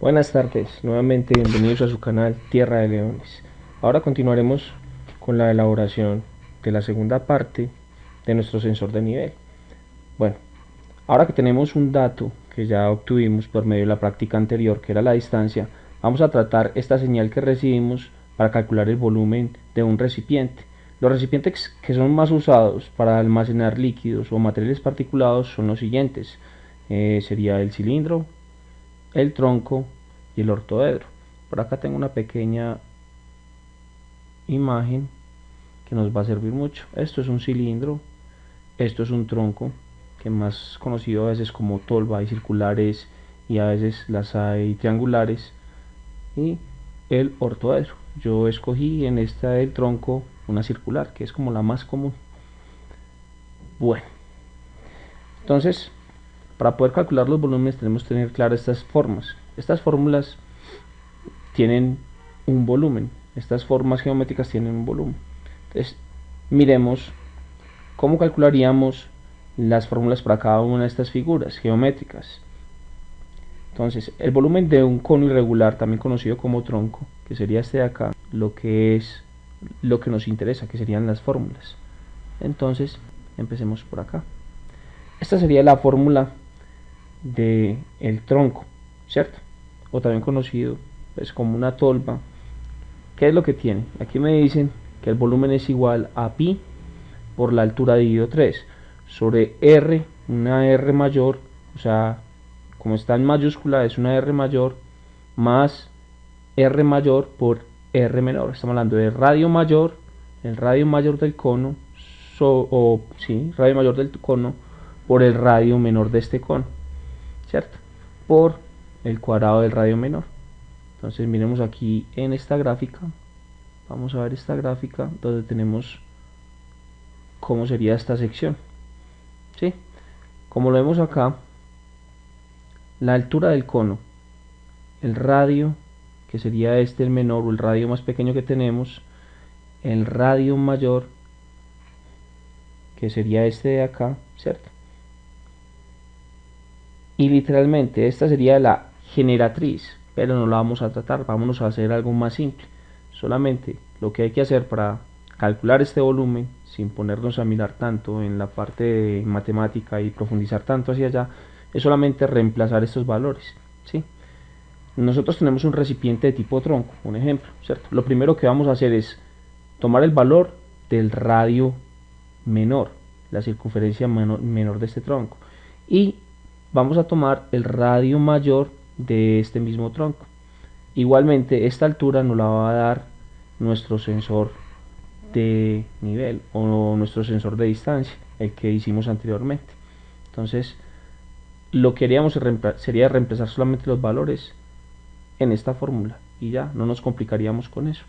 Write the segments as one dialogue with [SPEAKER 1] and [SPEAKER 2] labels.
[SPEAKER 1] Buenas tardes, nuevamente bienvenidos a su canal Tierra de Leones. Ahora continuaremos con la elaboración de la segunda parte de nuestro sensor de nivel. Bueno, ahora que tenemos un dato que ya obtuvimos por medio de la práctica anterior, que era la distancia, vamos a tratar esta señal que recibimos para calcular el volumen de un recipiente. Los recipientes que son más usados para almacenar líquidos o materiales particulados son los siguientes. Sería el cilindro, el tronco y el ortoedro. Por acá tengo una pequeña imagen que nos va a servir mucho. Esto es un cilindro, esto es un tronco, que más conocido a veces como tolva, hay circulares y a veces las hay triangulares, y el ortoedro. Yo escogí en esta del tronco una circular, que es como la más común. Bueno, entonces para poder calcular los volúmenes tenemos que tener claras estas formas. Estas fórmulas tienen un volumen, estas formas geométricas tienen un volumen. Entonces miremos cómo calcularíamos las fórmulas para cada una de estas figuras geométricas. Entonces el volumen de un cono irregular, también conocido como tronco, que sería este de acá, lo que nos interesa, que serían las fórmulas. Entonces empecemos por acá. Esta sería la fórmula de el tronco, ¿cierto? O también conocido pues como una tolva. ¿Qué es lo que tiene? Aquí me dicen que el volumen es igual a pi por la altura dividido 3 sobre r, una r mayor, o sea, como está en mayúscula es una r mayor, más r mayor por r menor. Estamos hablando de radio mayor, el radio mayor del cono, radio mayor del cono por el radio menor de este cono, ¿cierto? Por el cuadrado del radio menor. Entonces miremos aquí en esta gráfica, vamos a ver esta gráfica donde tenemos cómo sería esta sección, ¿sí? Como lo vemos acá, la altura del cono, el radio, que sería este el menor o el radio más pequeño que tenemos, el radio mayor, que sería este de acá, ¿cierto? Y literalmente esta sería la generatriz, pero no la vamos a tratar, vámonos a hacer algo más simple. Solamente lo que hay que hacer para calcular este volumen, sin ponernos a mirar tanto en la parte de matemática y profundizar tanto hacia allá, es solamente reemplazar estos valores, ¿sí? Nosotros tenemos un recipiente de tipo tronco, un ejemplo, ¿cierto? Lo primero que vamos a hacer es tomar el valor del radio menor, la circunferencia menor de este tronco, y vamos a tomar el radio mayor de este mismo tronco. Igualmente esta altura nos la va a dar nuestro sensor de nivel o nuestro sensor de distancia, el que hicimos anteriormente. Entonces lo que haríamos sería reemplazar solamente los valores en esta fórmula y ya no nos complicaríamos con eso.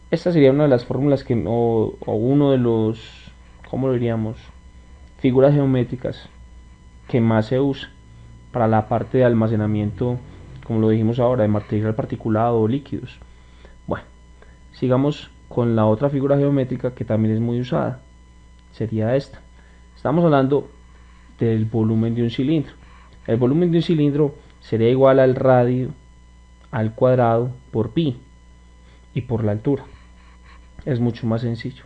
[SPEAKER 1] Esta sería una de las fórmulas que o uno de los, ¿cómo lo diríamos?, figuras geométricas que más se usa para la parte de almacenamiento, como lo dijimos ahora, de material particulado o líquidos. Bueno, sigamos con la otra figura geométrica que también es muy usada, sería esta. Estamos hablando del volumen de un cilindro. El volumen de un cilindro sería igual al radio al cuadrado por pi y por la altura. Es mucho más sencillo.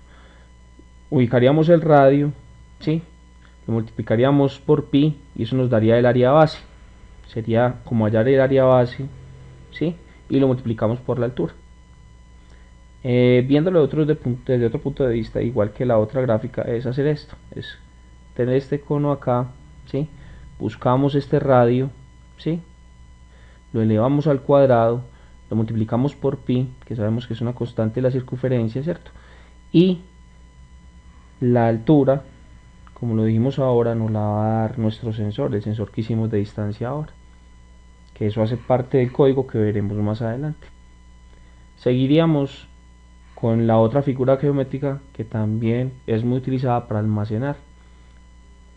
[SPEAKER 1] Ubicaríamos el radio, ¿sí?, lo multiplicaríamos por pi y eso nos daría el área base. Sería como hallar el área base, ¿sí?, y lo multiplicamos por la altura. Viéndolo desde otro punto de vista, igual que la otra gráfica, es hacer esto, es tener este cono acá, ¿sí?, buscamos este radio, ¿sí?, lo elevamos al cuadrado, lo multiplicamos por pi, que sabemos que es una constante de la circunferencia, ¿cierto?, y la altura, como lo dijimos ahora, nos la va a dar nuestro sensor, el sensor que hicimos de distancia ahora, que eso hace parte del código que veremos más adelante. Seguiríamos con la otra figura geométrica que también es muy utilizada para almacenar,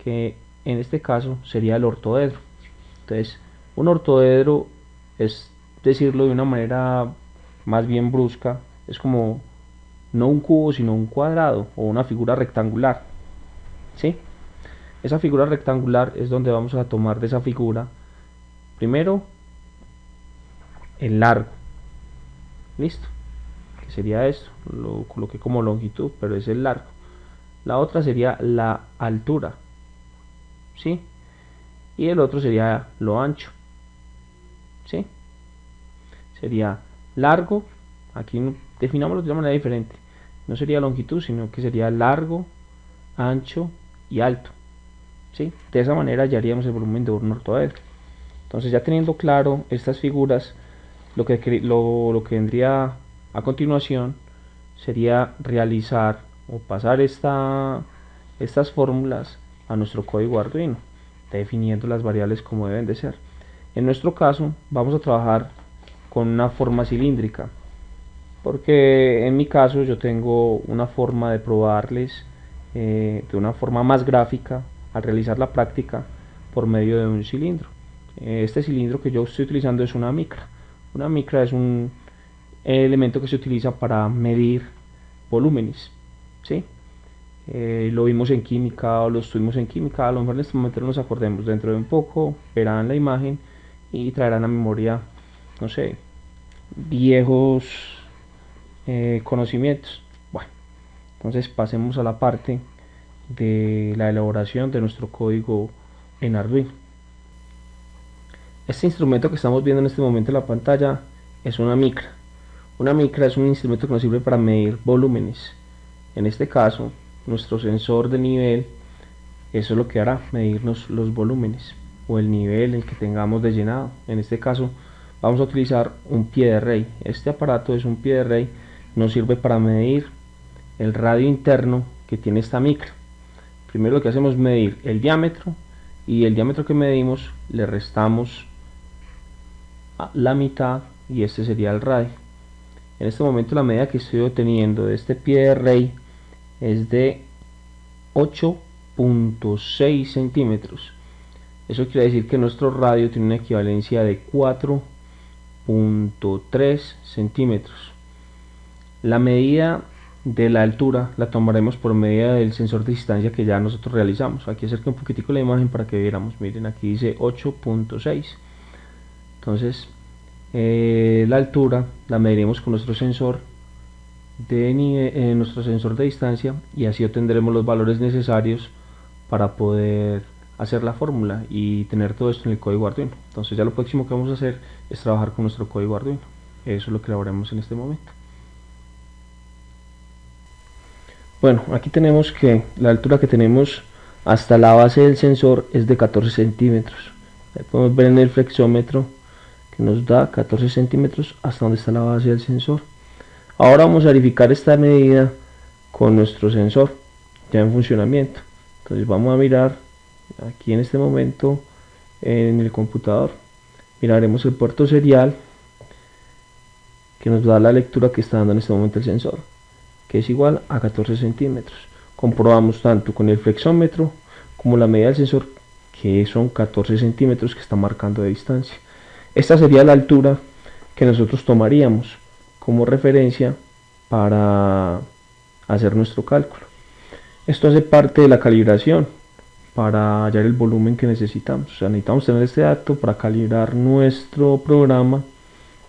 [SPEAKER 1] que en este caso sería el ortoedro. Entonces un ortoedro, es decirlo de una manera más bien brusca, es como no un cubo sino un cuadrado o una figura rectangular, ¿sí? Esa figura rectangular es donde vamos a tomar de esa figura primero el largo. Listo, que sería esto, lo coloqué como longitud, pero es el largo. La otra sería la altura, ¿sí? Y el otro sería lo ancho, ¿sí? Sería largo, aquí definámoslo de una manera diferente, no sería longitud, sino que sería largo, ancho y alto, ¿sí? De esa manera ya haríamos el volumen de un ortoedro. Entonces, ya teniendo claro estas figuras, lo que vendría a continuación sería realizar o pasar estas fórmulas a nuestro código Arduino, definiendo las variables como deben de ser. En nuestro caso vamos a trabajar con una forma cilíndrica, porque en mi caso yo tengo una forma de probarles de una forma más gráfica al realizar la práctica por medio de un cilindro. Este cilindro que yo estoy utilizando es una micra. Una micra es un elemento que se utiliza para medir volúmenes, ¿sí? Lo vimos en química o lo estuvimos en química, a lo mejor en este momento no nos acordemos, dentro de un poco verán la imagen y traerán a memoria, no sé, viejos conocimientos. Bueno, entonces pasemos a la parte de la elaboración de nuestro código en Arduino. Este instrumento que estamos viendo en este momento en la pantalla es una micra. Una micra es un instrumento que nos sirve para medir volúmenes. En este caso, nuestro sensor de nivel, eso es lo que hará, medirnos los volúmenes o el nivel en que tengamos de llenado. En este caso, vamos a utilizar un pie de rey. Este aparato es un pie de rey, nos sirve para medir el radio interno que tiene esta micra. Primero lo que hacemos es medir el diámetro, y el diámetro que medimos le restamos a la mitad y este sería el radio. En este momento la medida que estoy obteniendo de este pie de rey es de 8.6 centímetros. Eso quiere decir que nuestro radio tiene una equivalencia de 4.3 centímetros. La medida de la altura la tomaremos por medida del sensor de distancia que ya nosotros realizamos. Aquí acerqué un poquitico la imagen para que viéramos. Miren, aquí dice 8.6. Entonces la altura la mediremos con nuestro sensor de distancia, y así obtendremos los valores necesarios para poder hacer la fórmula y tener todo esto en el código Arduino. Entonces ya lo próximo que vamos a hacer es trabajar con nuestro código Arduino. Eso es lo que elaboramos en este momento. Bueno, aquí tenemos que la altura que tenemos hasta la base del sensor es de 14 centímetros. Ahí podemos ver en el flexómetro que nos da 14 centímetros hasta donde está la base del sensor. Ahora vamos a verificar esta medida con nuestro sensor ya en funcionamiento. Entonces vamos a mirar aquí en este momento en el computador. Miraremos el puerto serial que nos da la lectura que está dando en este momento el sensor, que es igual a 14 centímetros. Comprobamos tanto con el flexómetro como la medida del sensor, que son 14 centímetros que está marcando de distancia. Esta sería la altura que nosotros tomaríamos como referencia para hacer nuestro cálculo. Esto hace parte de la calibración para hallar el volumen que necesitamos. O sea, necesitamos tener este dato para calibrar nuestro programa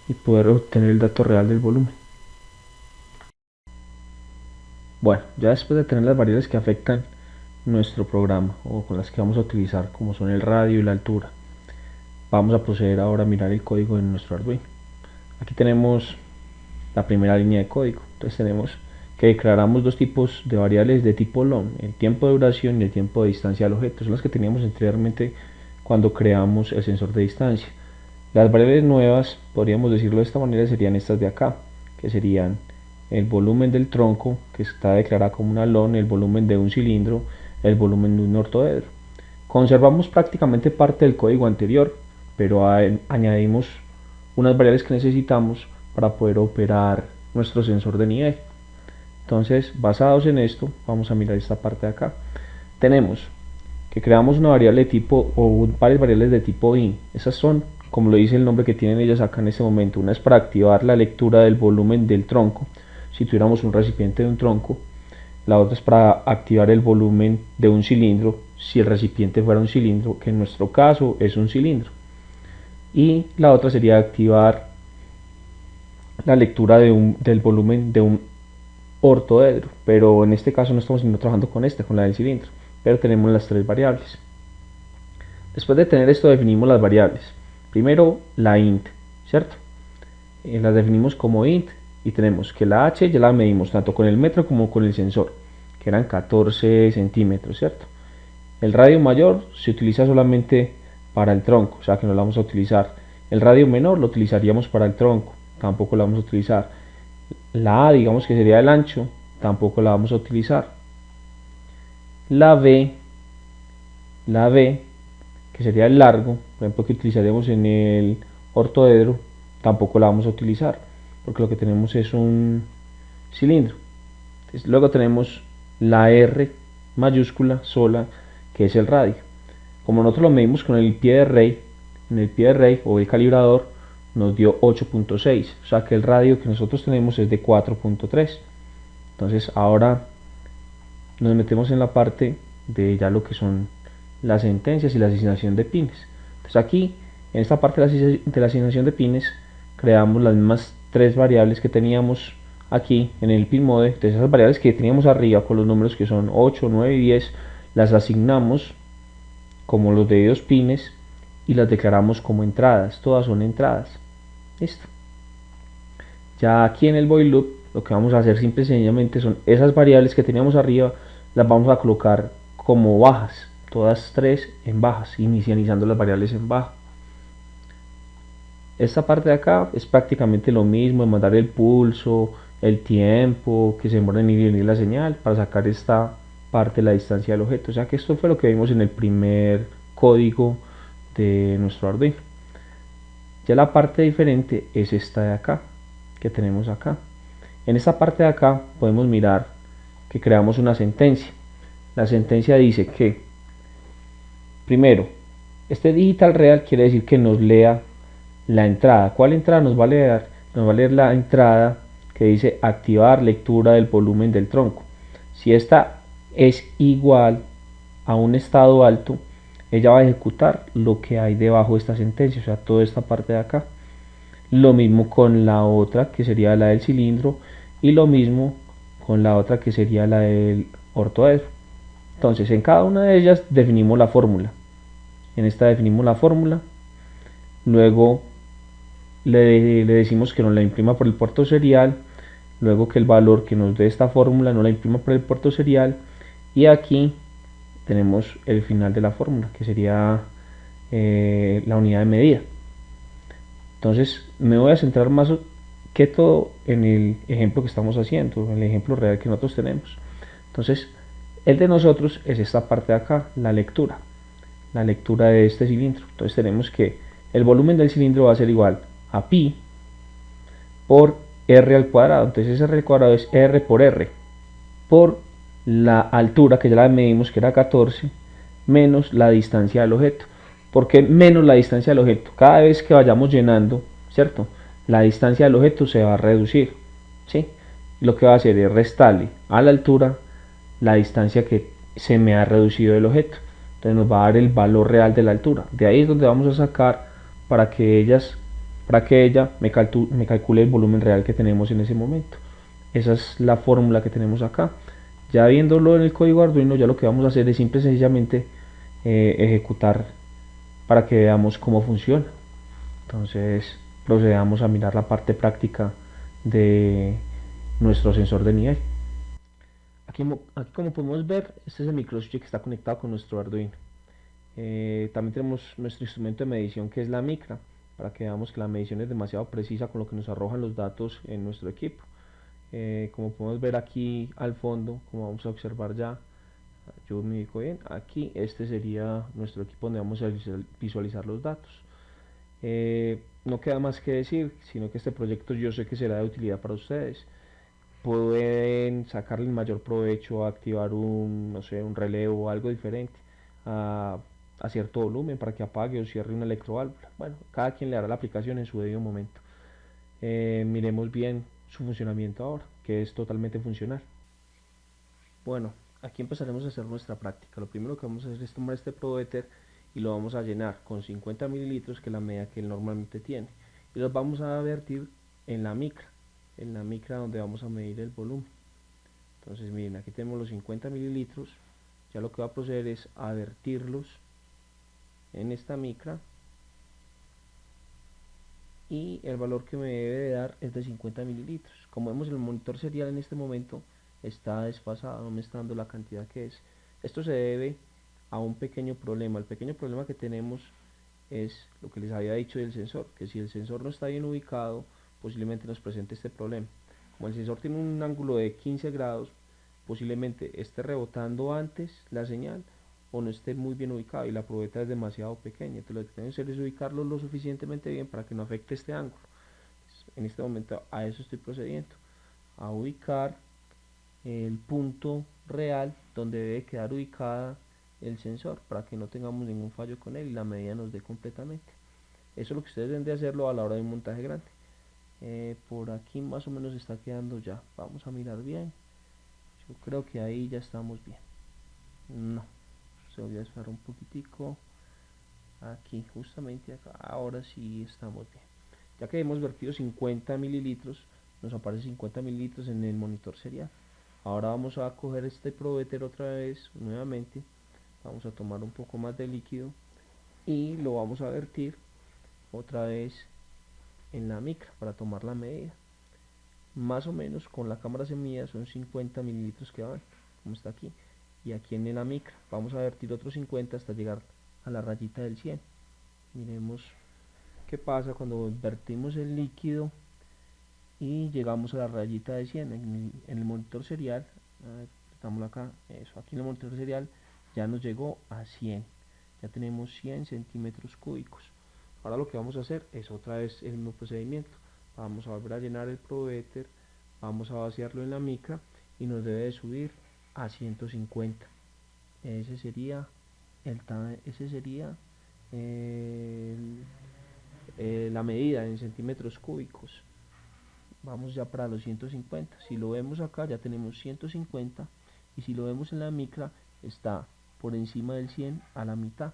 [SPEAKER 1] y poder obtener el dato real del volumen. Bueno, ya después de tener las variables que afectan nuestro programa o con las que vamos a utilizar, como son el radio y la altura, vamos a proceder ahora a mirar el código en nuestro Arduino. Aquí tenemos la primera línea de código. Entonces tenemos que declaramos dos tipos de variables de tipo long, el tiempo de duración y el tiempo de distancia al objeto. Son las que teníamos anteriormente cuando creamos el sensor de distancia. Las variables nuevas, podríamos decirlo de esta manera, serían estas de acá, que serían el volumen del tronco, que está declarado como una long, el volumen de un cilindro, el volumen de un ortoedro. Conservamos prácticamente parte del código anterior, pero añadimos unas variables que necesitamos para poder operar nuestro sensor de nivel. Entonces, basados en esto, vamos a mirar esta parte de acá. Tenemos que creamos una variable de tipo, o varias variables de tipo in. Esas son, como lo dice el nombre que tienen ellas acá en este momento. Una es para activar la lectura del volumen del tronco, si tuviéramos un recipiente de un tronco. La otra es para activar el volumen de un cilindro, si el recipiente fuera un cilindro, que en nuestro caso es un cilindro. Y la otra sería activar la lectura del volumen de un ortoedro, pero en este caso no estamos trabajando con con la del cilindro, pero tenemos las tres variables. Después de tener esto definimos las variables. Primero la int, ¿cierto? Las definimos como int y tenemos que la h ya la medimos tanto con el metro como con el sensor, que eran 14 centímetros, ¿cierto? El radio mayor se utiliza solamente para el tronco, o sea que no lo vamos a utilizar. El radio menor lo utilizaríamos para el tronco, tampoco lo vamos a utilizar. La A, digamos que sería el ancho, tampoco la vamos a utilizar. La B, la B, que sería el largo, por ejemplo, que utilizaríamos en el ortoedro, tampoco la vamos a utilizar, porque lo que tenemos es un cilindro. Entonces, luego tenemos la R mayúscula sola, que es el radio. Como nosotros lo medimos con el pie de rey, en el pie de rey o el calibrador nos dio 8.6, o sea que el radio que nosotros tenemos es de 4.3. Entonces ahora nos metemos en la parte de ya lo que son las sentencias y la asignación de pines. Entonces aquí, en esta parte de la asignación de pines, creamos las mismas tres variables que teníamos aquí en el pin mode. Entonces esas variables que teníamos arriba con los números que son 8, 9 y 10, las asignamos como los debidos pines y las declaramos como entradas. Todas son entradas. Listo. Ya aquí en el void loop lo que vamos a hacer simple y sencillamente son esas variables que teníamos arriba, las vamos a colocar como bajas, todas tres en bajas, inicializando las variables en baja. Esta parte de acá es prácticamente lo mismo, de mandar el pulso, el tiempo que se demora en ir y venir la señal para sacar esta parte de la distancia del objeto. O sea que esto fue lo que vimos en el primer código de nuestro Arduino. Ya la parte diferente es esta de acá, que tenemos acá. En esta parte de acá podemos mirar que creamos una sentencia. La sentencia dice que, primero, este digital real quiere decir que nos lea la entrada. ¿Cuál entrada nos va a leer? Nos va a leer la entrada que dice activar lectura del volumen del tronco. Si esta es igual a un estado alto, ella va a ejecutar lo que hay debajo de esta sentencia, o sea, toda esta parte de acá. Lo mismo con la otra que sería la del cilindro y lo mismo con la otra que sería la del ortoedro. Entonces en cada una de ellas definimos la fórmula. En esta definimos la fórmula, luego le decimos que nos la imprima por el puerto serial, luego que el valor que nos dé esta fórmula nos la imprima por el puerto serial y aquí tenemos el final de la fórmula que sería la unidad de medida. Entonces me voy a centrar más que todo en el ejemplo que estamos haciendo, en el ejemplo real que nosotros tenemos. Entonces el de nosotros es esta parte de acá, la lectura de este cilindro. Entonces tenemos que el volumen del cilindro va a ser igual a pi por r al cuadrado. Entonces r al cuadrado es r por r por la altura que ya la medimos que era 14 menos la distancia del objeto. ¿Por qué menos la distancia del objeto? Cada vez que vayamos llenando, ¿cierto? La distancia del objeto se va a reducir, ¿sí? Lo que va a hacer es restarle a la altura la distancia que se me ha reducido del objeto. Entonces nos va a dar el valor real de la altura. De ahí es donde vamos a sacar para que ella me calcule el volumen real que tenemos en ese momento. Esa es la fórmula que tenemos acá. Ya viéndolo en el código Arduino, ya lo que vamos a hacer es simple y sencillamente ejecutar para que veamos cómo funciona. Entonces procedamos a mirar la parte práctica de nuestro sensor de nivel. Aquí como podemos ver, este es el microswitch que está conectado con nuestro Arduino. También tenemos nuestro instrumento de medición que es la micra, para que veamos que la medición es demasiado precisa con lo que nos arrojan los datos en nuestro equipo. Como podemos ver aquí al fondo, como vamos a observar ya, yo me ubico bien, aquí este sería nuestro equipo donde vamos a visualizar los datos. No queda más que decir, sino que este proyecto yo sé que será de utilidad para ustedes. Pueden sacarle el mayor provecho a activar no sé, un relevo o algo diferente a cierto volumen para que apague o cierre una electroválvula. Bueno, cada quien le hará la aplicación en su debido momento. Miremos bien su funcionamiento ahora, que es totalmente funcional. Bueno, aquí empezaremos a hacer nuestra práctica. Lo primero que vamos a hacer es tomar este proéter y lo vamos a llenar con 50 mililitros, que es la medida que él normalmente tiene, y los vamos a vertir en la micra donde vamos a medir el volumen. Entonces miren, aquí tenemos los 50 mililitros. Ya lo que va a proceder es a vertirlos en esta micra, y el valor que me debe de dar es de 50 mililitros. Como vemos, el monitor serial en este momento está desfasado, no me está dando la cantidad que es. Esto se debe a un pequeño problema. El pequeño problema que tenemos es lo que les había dicho del sensor, que si el sensor no está bien ubicado, posiblemente nos presente este problema. Como el sensor tiene un ángulo de 15 grados, posiblemente esté rebotando antes la señal o no esté muy bien ubicado y la probeta es demasiado pequeña. Entonces lo que tenemos que hacer es ubicarlo lo suficientemente bien para que no afecte este ángulo. En este momento a eso estoy procediendo, a ubicar el punto real donde debe quedar ubicada el sensor para que no tengamos ningún fallo con él y la medida nos dé completamente. Eso es lo que ustedes deben de hacerlo a la hora de un montaje grande. Por aquí más o menos está quedando ya. Vamos a mirar bien. Yo creo que ahí ya estamos bien. No, se voy a esperar un poquitico. Aquí, justamente acá. Ahora sí estamos bien. Ya que hemos vertido 50 mililitros, nos aparece 50 mililitros en el monitor serial. Ahora vamos a coger este probéter otra vez, nuevamente. Vamos a tomar un poco más de líquido y lo vamos a vertir otra vez en la micra para tomar la medida. Más o menos con la cámara semilla son 50 mililitros que van, como está aquí. Y aquí en la micra vamos a vertir otros 50 hasta llegar a la rayita del 100. Miremos qué pasa cuando vertimos el líquido y llegamos a la rayita de 100 en el monitor serial. Estamos acá, eso, aquí en el monitor serial ya nos llegó a 100, ya tenemos 100 centímetros cúbicos. Ahora lo que vamos a hacer es otra vez el mismo procedimiento. Vamos a volver a llenar el probéter, vamos a vaciarlo en la micra y nos debe de subir a 150. Ese sería la medida en centímetros cúbicos. Vamos ya para los 150. Si lo vemos acá ya tenemos 150, y si lo vemos en la micra está por encima del 100 a la mitad.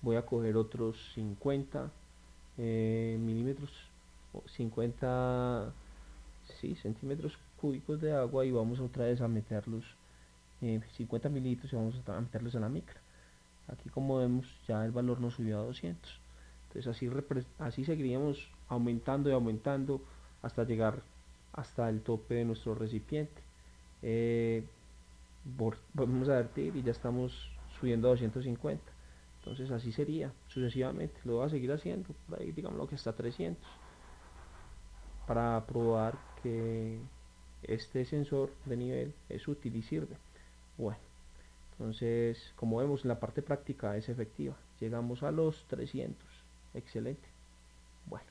[SPEAKER 1] Voy a coger otros 50 milímetros, 50 centímetros cúbicos de agua, y vamos otra vez a meterlos 50 mililitros, y vamos a meterlos a la micra. Aquí, como vemos, ya el valor nos subió a 200. Entonces así seguiríamos aumentando y aumentando hasta llegar hasta el tope de nuestro recipiente. Vamos a vertir y ya estamos subiendo a 250. Entonces así sería sucesivamente. Lo voy a seguir haciendo por ahí, digamos que hasta 300, para probar que este sensor de nivel es útil y sirve. Bueno, entonces, como vemos, en la parte práctica es efectiva. Llegamos a los 300. Excelente. Bueno.